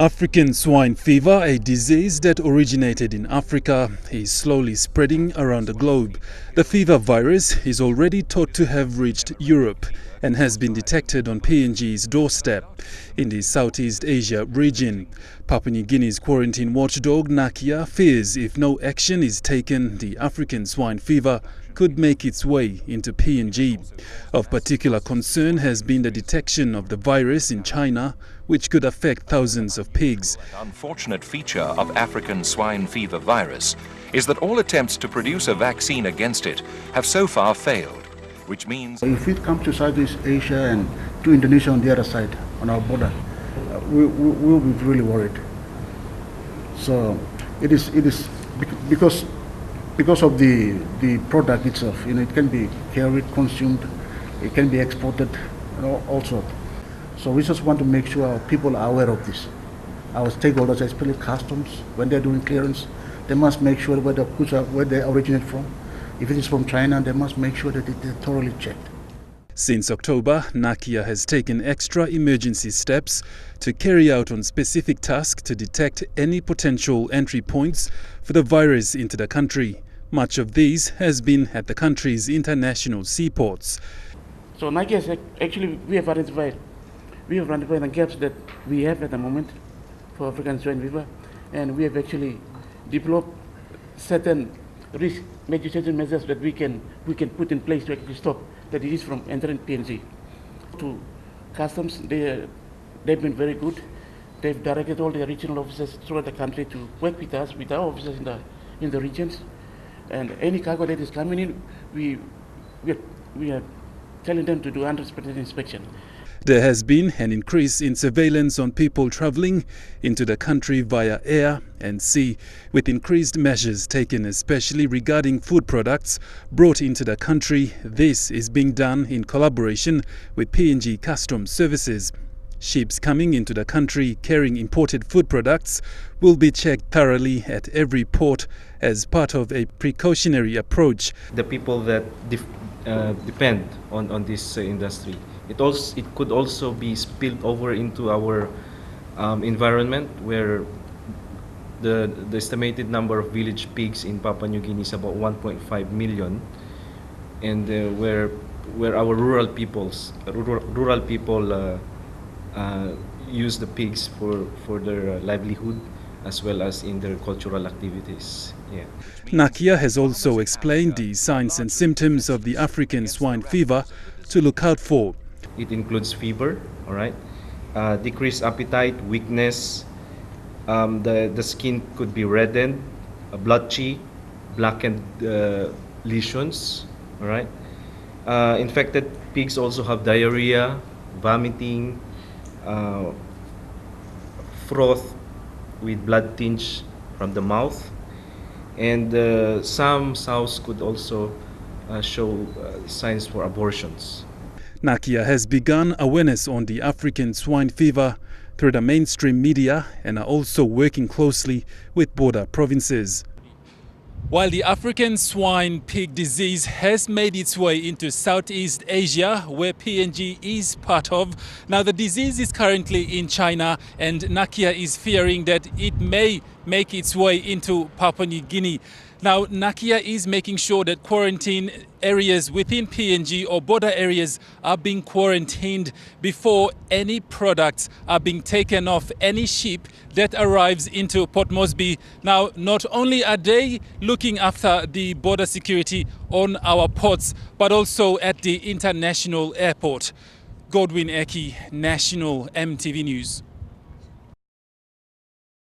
African swine fever, a disease that originated in Africa, is slowly spreading around the globe. The fever virus is already thought to have reached Europe and has been detected on PNG's doorstep in the Southeast Asia region. Papua New Guinea's quarantine watchdog NAQIA fears if no action is taken, the African swine fever could make its way into PNG. Of particular concern has been the detection of the virus in China, which could affect thousands of pigs. An unfortunate feature of African swine fever virus is that all attempts to produce a vaccine against it have so far failed, which means if it comes to Southeast Asia and to Indonesia on the other side, on our border, we'll be really worried. So it is because of the product itself. It can be carried, consumed, it can be exported, all sorts. So we just want to make sure our people are aware of this. Our stakeholders, especially customs, when they're doing clearance, they must make sure where the goods are, where they originate from. If it is from China, they must make sure that they're thoroughly checked. Since October, NAQIA has taken extra emergency steps to carry out on specific tasks to detect any potential entry points for the virus into the country. Much of these has been at the country's international seaports. So NAQIA actually, we have identified the gaps that we have at the moment for African swine fever, and we have actually developed certain risk mitigation measures that we can put in place to actually stop the disease from entering PNG. To customs, they've been very good. They've directed all the regional officers throughout the country to work with us, with our officers in the regions, and any cargo that is coming in, we are telling them to do 100% inspection. There has been an increase in surveillance on people travelling into the country via air and sea, with increased measures taken especially regarding food products brought into the country. This is being done in collaboration with PNG Customs Services. Ships coming into the country carrying imported food products will be checked thoroughly at every port as part of a precautionary approach. The people that depend on this industry, it could also be spilled over into our environment, where the estimated number of village pigs in Papua New Guinea is about 1.5 million, and where our rural people use the pigs for their livelihood as well as in their cultural activities. Yeah. NAQIA has also explained the signs and symptoms of the African swine fever to look out for. It includes fever, all right, decreased appetite, weakness, the skin could be reddened, blotchy, blackened lesions, all right. Infected pigs also have diarrhea, vomiting, froth with blood tinge from the mouth, and some sows could also show signs for abortions. NAQIA has begun awareness on the African swine fever through the mainstream media and are also working closely with border provinces. While the African swine pig disease has made its way into Southeast Asia, where PNG is part of, now the disease is currently in China, and NAQIA is fearing that it may make its way into Papua New Guinea. Now, NAQIA is making sure that quarantine areas within PNG or border areas are being quarantined before any products are being taken off any ship that arrives into Port Moresby. Now, not only are they looking after the border security on our ports, but also at the international airport. Godwin Eki, National MTV News.